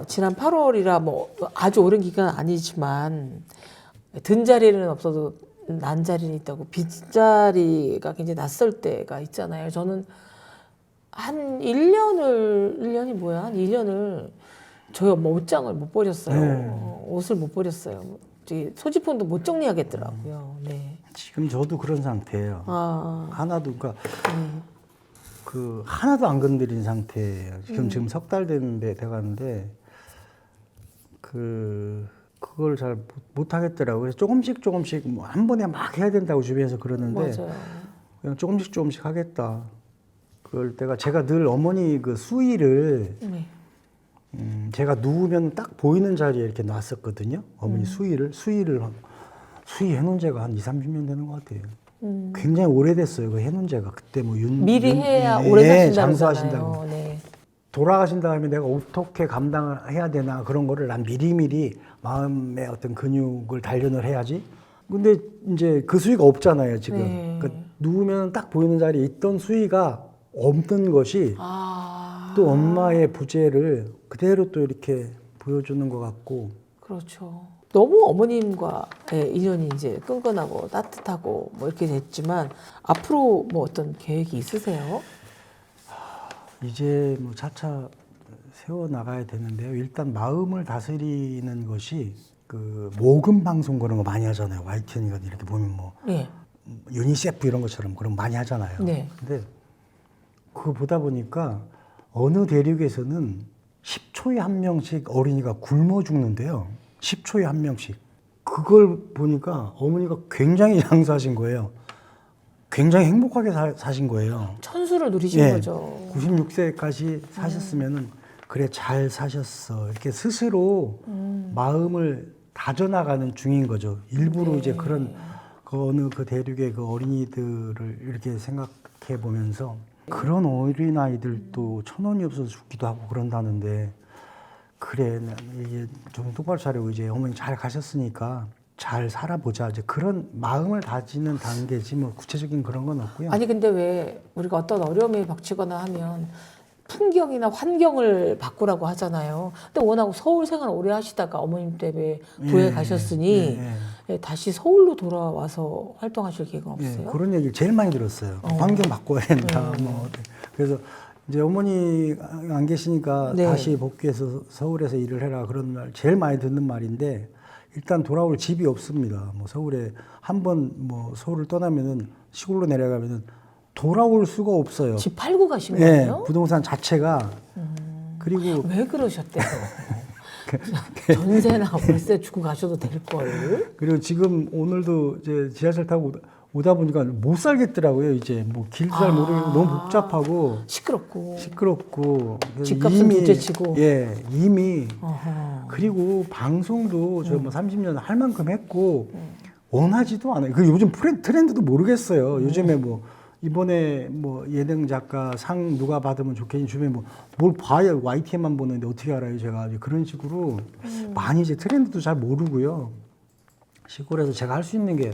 지난 8월이라 뭐 아주 오랜 기간은 아니지만 든 자리는 없어도 난 자리는 있다고 빈자리가 굉장히 낯설 때가 있잖아요. 저는 한 1년을 저희 엄마 옷장을 못 버렸어요. 네. 옷을 못 버렸어요. 소지품도 못 정리하겠더라고요. 네. 지금 저도 그런 상태예요. 아, 하나도 하나도 안 건드린 상태예요. 지금 석 달 됐는데 돼가는데 그걸 잘 못 하겠더라고요. 그래서 조금씩 뭐 한 번에 막 해야 된다고 주변에서 그러는데 맞아요. 그냥 조금씩 하겠다. 그럴 때가 제가 늘 어머니 그 수의를 네. 제가 누우면 딱 보이는 자리에 이렇게 놨었거든요. 어머니 수의 해놓은 지가 한 20-30년 되는 것 같아요. 굉장히 오래됐어요. 그 해놓은 지가 그때 뭐 미리 해야 예, 오래 예, 사신다고 장수하신다고. 하잖아요. 네. 돌아가신 다음에 내가 어떻게 감당을 해야 되나 그런 거를 난 미리미리 마음의 어떤 근육을 단련을 해야지. 근데 이제 그 수위가 없잖아요, 지금. 네. 그러니까 누우면 딱 보이는 자리에 있던 수위가 없는 것이 또 엄마의 부재를 그대로 또 이렇게 보여주는 것 같고. 그렇죠. 너무 어머님과의 인연이 이제 끈끈하고 따뜻하고 뭐 이렇게 됐지만 앞으로 뭐 어떤 계획이 있으세요? 이제 뭐 차차 세워 나가야 되는데요. 일단 마음을 다스리는 것이 그 모금 방송 그런 거 많이 하잖아요. YTN이가 이렇게 보면 뭐 네. 유니세프 이런 것처럼 그런 거 많이 하잖아요. 네. 근데 그거 보다 보니까 어느 대륙에서는 10초에 한 명씩 어린이가 굶어 죽는데요. 10초에 한 명씩. 그걸 보니까 어머니가 굉장히 장수하신 거예요. 굉장히 행복하게 사신 거예요. 천수를 누리신 예, 거죠. 96세까지 사셨으면은 그래 잘 사셨어. 이렇게 스스로 마음을 다져나가는 중인 거죠. 일부러 네. 이제 그런 그 어느 그 대륙의 그 어린이들을 이렇게 생각해 보면서 그런 어린 아이들도 천 원이 없어서 죽기도 하고 그런다는데 그래 이게 좀 똑바로 차리고 이제 어머니 잘 가셨으니까 잘 살아보자. 이제 그런 마음을 다지는 단계지 뭐 구체적인 그런 건 없고요. 아니 근데 왜 우리가 어떤 어려움에 닥치거나 하면 풍경이나 환경을 바꾸라고 하잖아요. 근데 워낙 서울 생활 오래 하시다가 어머님 때문에 도에 가셨으니 예, 다시 서울로 돌아와서 활동하실 계획은 없어요? 그런 얘기를 제일 많이 들었어요. 환경 바꿔야 된다. 뭐 그래서 이제 어머니 안 계시니까 네. 다시 복귀해서 서울에서 일을 해라 그런 말 제일 많이 듣는 말인데 일단 돌아올 집이 없습니다. 뭐 서울에 한 번 뭐 서울을 떠나면은 시골로 내려가면은 돌아올 수가 없어요. 집 팔고 가신 예, 거예요? 부동산 자체가 그리고 왜 그러셨대요? 전세나 월세 주고 가셔도 될 걸. 그리고 지금 오늘도 이제 지하철 타고 오다 보니까 못 살겠더라고요. 이제 뭐 길도 잘 모르고 너무 복잡하고 시끄럽고 그래서 집값은 둘째치고. 예, 이미 어허. 그리고 방송도 저 뭐 30년 할 만큼 했고 원하지도 않아요. 그 요즘 트렌드도 모르겠어요. 요즘에 뭐 이번에 뭐 예능 작가 상 누가 받으면 좋겠니 주변에 뭐 뭘 봐야 YTN만 보는데 어떻게 알아요 제가 이제 그런 식으로 많이 이제 트렌드도 잘 모르고요. 시골에서 제가 할 수 있는 게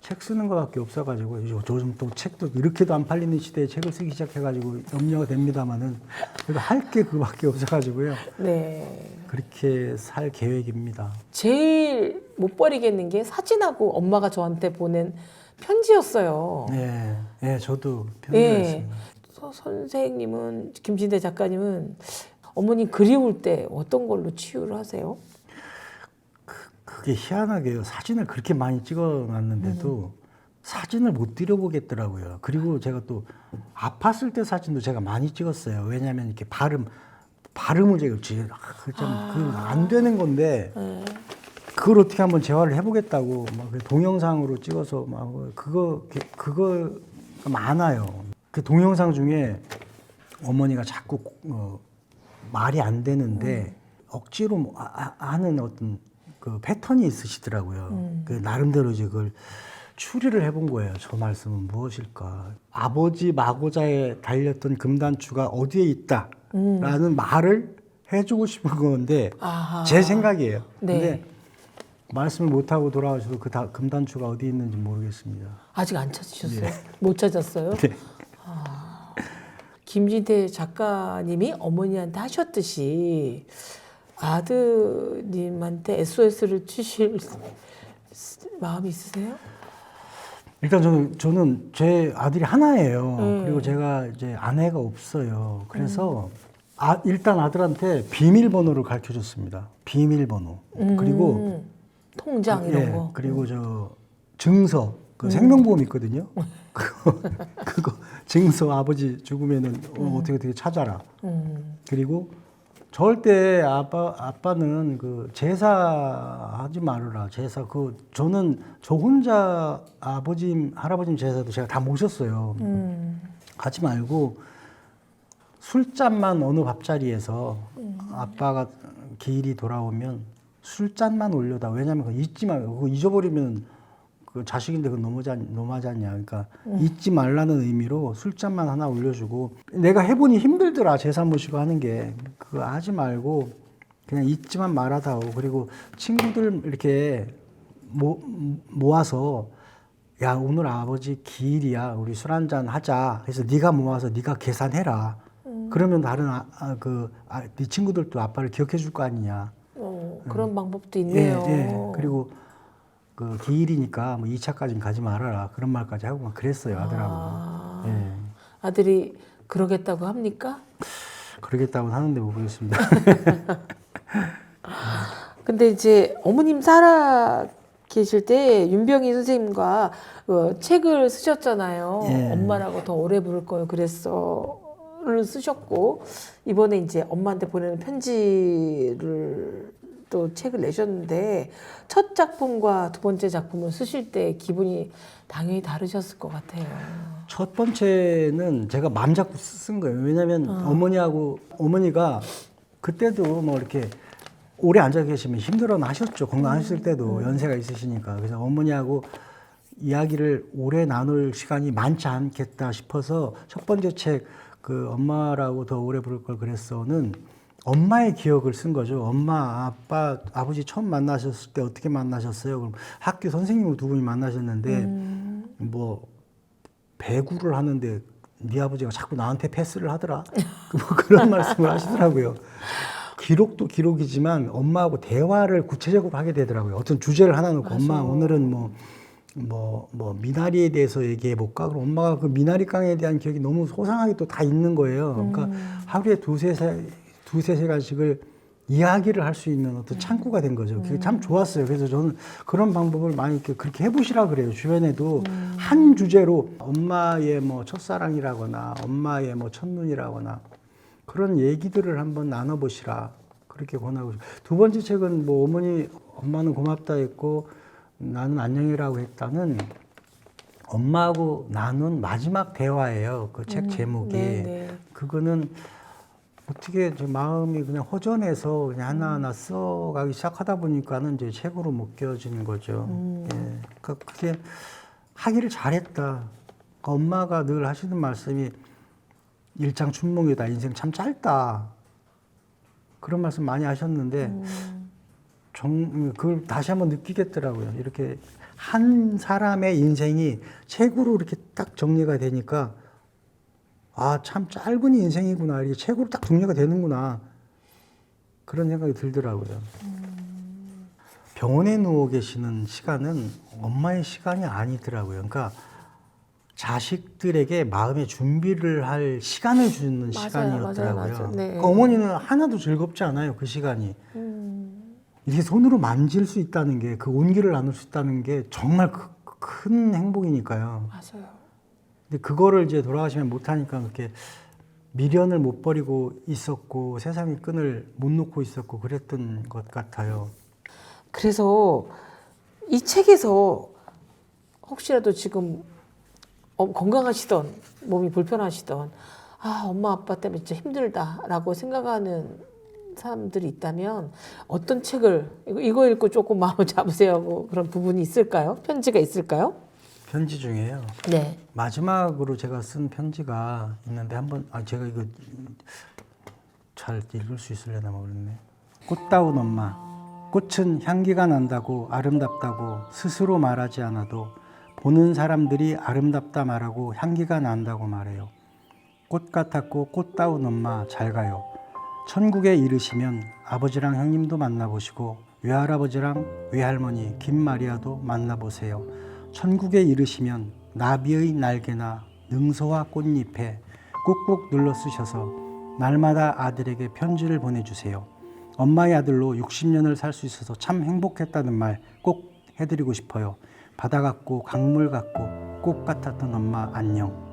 책 쓰는 거밖에 없어가지고 요즘 또 책도 이렇게도 안 팔리는 시대에 책을 쓰기 시작해가지고 염려가 됩니다만은 그래도 할 게 그거밖에 없어가지고요. 네. 그렇게 살 계획입니다. 제일 못 버리겠는 게 사진하고 엄마가 저한테 보낸 편지였어요. 네, 네 저도 네. 편지했습니다. 선생님은 김진대 작가님은 어머니 그리울 때 어떤 걸로 치유를 하세요? 그게 희한하게요. 사진을 그렇게 많이 찍어놨는데도 사진을 못 들여보겠더라고요. 그리고 제가 또 아팠을 때 사진도 제가 많이 찍었어요. 왜냐하면 이렇게 발음을 제가 안 되는 건데 그걸 어떻게 한번 재활을 해보겠다고 막 동영상으로 찍어서 막 그거 많아요. 그 동영상 중에 어머니가 자꾸 말이 안 되는데 억지로 하는 어떤 그 패턴이 있으시더라고요. 그 나름대로 이제 그걸 추리를 해본 거예요. 저 말씀은 무엇일까? 아버지 마고자에 달렸던 금단추가 어디에 있다라는 말을 해주고 싶은 건데 아하. 제 생각이에요. 네. 근데 말씀을 못하고 돌아오셔도 그 금단추가 어디 있는지 모르겠습니다. 아직 안 찾으셨어요? 네. 못 찾았어요? 네. 김진태 작가님이 어머니한테 하셨듯이 아드님한테 SOS를 치실 마음이 있으세요? 일단 저는 제 아들이 하나예요. 그리고 제가 이제 아내가 없어요. 그래서 일단 아들한테 비밀번호를 가르쳐 줬습니다. 비밀번호. 그리고 통장 이런 거. 그리고 저 증서, 그 생명보험 있거든요. 그거 증서 아버지 죽으면은 어떻게 찾아라. 그리고 절대 아빠는 그 제사하지 말아라. 제사 저는 저 혼자 할아버지 제사도 제가 다 모셨어요. 하지 말고 술잔만 어느 밥자리에서 아빠가 기일이 돌아오면 술잔만 올려다. 왜냐면 그거 잊지 말고 그거 잊어버리면 그 자식인데 그거 너무하지 않냐. 그러니까 잊지 말라는 의미로 술잔만 하나 올려주고, 내가 해보니 힘들더라. 제사 모시고 하는 게. 그거 하지 말고 그냥 잊지만 말아다오. 그리고 친구들 이렇게 모아서 야, 오늘 아버지 기일이야. 우리 술 한잔 하자. 그래서 네가 모아서 네가 계산해라. 그러면 다른 네 친구들도 아빠를 기억해 줄 거 아니냐. 그런 방법도 있네요. 예. 그리고 그 기일이니까 뭐 2차까지는 가지 말아라. 그런 말까지 하고 막 그랬어요, 아들하고. 예. 아들이 그러겠다고 합니까? 그러겠다고는 하는데 모르겠습니다. 근데 이제 어머님 살아 계실 때 윤병희 선생님과 책을 쓰셨잖아요. 예. 엄마라고 더 오래 부를 거예요. 그랬어를 쓰셨고, 이번에 이제 엄마한테 보내는 편지를 또 책을 내셨는데, 첫 작품과 두 번째 작품을 쓰실 때 기분이 당연히 다르셨을 것 같아요. 첫 번째는 제가 마음 잡고 쓴 거예요. 왜냐면 어머니가 그때도 뭐 이렇게 오래 앉아 계시면 힘들어 하셨죠. 건강하실 때도 연세가 있으시니까. 그래서 어머니하고 이야기를 오래 나눌 시간이 많지 않겠다 싶어서 첫 번째 책, 그 엄마라고 더 오래 부를 걸 그랬어는 엄마의 기억을 쓴 거죠. 엄마, 아빠, 아버지 처음 만나셨을 때 어떻게 만나셨어요? 그럼 학교 선생님을 두 분이 만나셨는데 뭐 배구를 하는데 네 아버지가 자꾸 나한테 패스를 하더라. 뭐 그런 말씀을 하시더라고요. 기록도 기록이지만 엄마하고 대화를 구체적으로 하게 되더라고요. 어떤 주제를 하나 놓고 엄마 오늘은 뭐 미나리에 대해서 얘기해 볼까? 그럼 엄마가 그 미나리 깡에 대한 기억이 너무 소상하게 또 다 있는 거예요. 그러니까 하루에 두세 시간씩을 이야기를 할 수 있는 어떤 창구가 된 거죠. 그게 참 좋았어요. 그래서 저는 그런 방법을 많이 그렇게 해보시라 그래요. 주변에도 한 주제로 엄마의 뭐 첫사랑이라거나 엄마의 뭐 첫눈이라거나 그런 얘기들을 한번 나눠보시라. 그렇게 권하고. 두 번째 책은 뭐 엄마는 고맙다 했고 나는 안녕이라고 했다는 엄마하고 나눈 마지막 대화예요. 그 책 제목이. 네네. 그거는 어떻게 제 마음이 그냥 허전해서 그냥 하나하나 써가기 시작하다 보니까는 이제 책으로 묶여지는 거죠. 예. 그러니까 그게 하기를 잘했다. 그러니까 엄마가 늘 하시는 말씀이 일장춘몽이다. 인생 참 짧다. 그런 말씀 많이 하셨는데 그걸 다시 한번 느끼겠더라고요. 이렇게 한 사람의 인생이 책으로 이렇게 딱 정리가 되니까 아, 참 짧은 인생이구나. 이게 책으로 딱 정리가 되는구나. 그런 생각이 들더라고요. 병원에 누워 계시는 시간은 엄마의 시간이 아니더라고요. 그러니까 자식들에게 마음의 준비를 할 시간을 주는 시간이었더라고요. 맞아요. 네. 그러니까 어머니는 하나도 즐겁지 않아요. 그 시간이. 이게 손으로 만질 수 있다는 게, 그 온기를 나눌 수 있다는 게 정말 큰 행복이니까요. 맞아요. 근데 그거를 이제 돌아가시면 못하니까 그렇게 미련을 못 버리고 있었고 세상의 끈을 못 놓고 있었고 그랬던 것 같아요. 그래서 이 책에서 혹시라도 지금 건강하시던 몸이 불편하시던 엄마 아빠 때문에 진짜 힘들다라고 생각하는 사람들이 있다면 어떤 책을 이거 읽고 조금 마음을 잡으세요 하고 그런 부분이 있을까요? 편지가 있을까요? 편지 중에요. 네. 마지막으로 제가 쓴 편지가 있는데 한번 제가 이거 잘 읽을 수 있으려나 모르겠네. 꽃다운 엄마. 꽃은 향기가 난다고 아름답다고 스스로 말하지 않아도 보는 사람들이 아름답다 말하고 향기가 난다고 말해요. 꽃 같았고 꽃다운 엄마 잘 가요. 천국에 이르시면 아버지랑 형님도 만나보시고 외할아버지랑 외할머니 김마리아도 만나보세요. 천국에 이르시면 나비의 날개나 능소와 꽃잎에 꾹꾹 눌러 쓰셔서 날마다 아들에게 편지를 보내주세요. 엄마의 아들로 60년을 살 수 있어서 참 행복했다는 말 꼭 해드리고 싶어요. 바다 같고 강물 같고 꽃 같았던 엄마 안녕.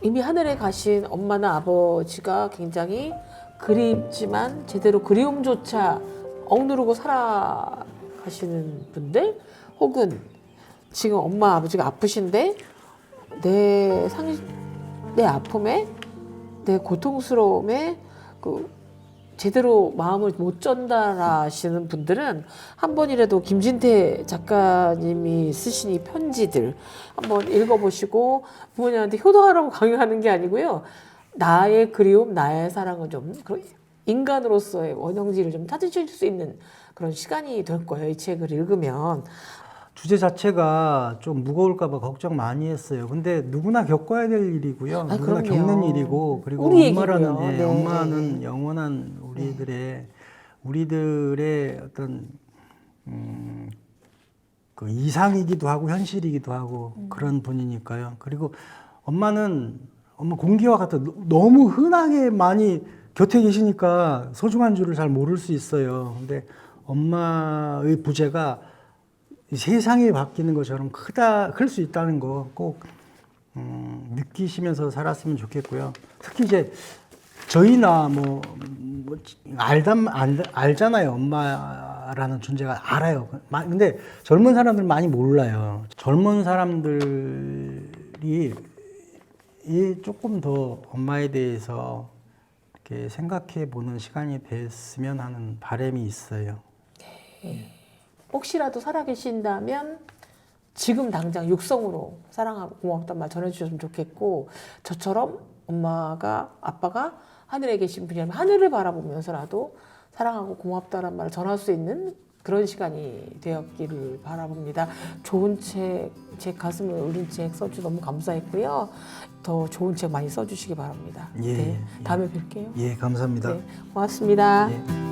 이미 하늘에 가신 엄마나 아버지가 굉장히 그립지만 제대로 그리움조차 억누르고 살아가시는 분들, 혹은 지금 엄마 아버지가 아프신데 내 아픔에, 내 고통스러움에 제대로 마음을 못 전달하시는 분들은 한 번이라도 김진태 작가님이 쓰신 이 편지들 한번 읽어보시고 부모님한테 효도하라고 강요하는 게 아니고요. 나의 그리움, 나의 사랑을 좀 인간으로서의 원형지를 좀 찾으실 수 있는 그런 시간이 될 거예요. 이 책을 읽으면. 주제 자체가 좀 무거울까 봐 걱정 많이 했어요. 근데 누구나 겪어야 될 일이고요. 누구나 그럼요. 겪는 일이고, 그리고 우리 엄마라는 얘기고요. 네. 엄마는 영원한 우리들의 어떤 그 이상이기도 하고 현실이기도 하고 그런 분이니까요. 그리고 엄마 공기와 같아 너무 흔하게 많이 곁에 계시니까 소중한 줄을 잘 모를 수 있어요. 근데 엄마의 부재가 세상이 바뀌는 것처럼 클 수 있다는 거 꼭 느끼시면서 살았으면 좋겠고요. 특히 이제 저희나 알잖아요. 엄마라는 존재가 알아요. 근데 젊은 사람들 많이 몰라요. 젊은 사람들이 조금 더 엄마에 대해서 이렇게 생각해 보는 시간이 됐으면 하는 바람이 있어요. 혹시라도 살아계신다면 지금 당장 육성으로 사랑하고 고맙단 말 전해주셨으면 좋겠고, 저처럼 아빠가 하늘에 계신 분이라면 하늘을 바라보면서라도 사랑하고 고맙다는 말을 전할 수 있는 그런 시간이 되었기를 바라봅니다. 좋은 책, 제 가슴을 울린 책 써주셔서 너무 감사했고요. 더 좋은 책 많이 써주시기 바랍니다. 예, 네, 다음에 뵐게요. 예, 감사합니다. 네, 고맙습니다. 예.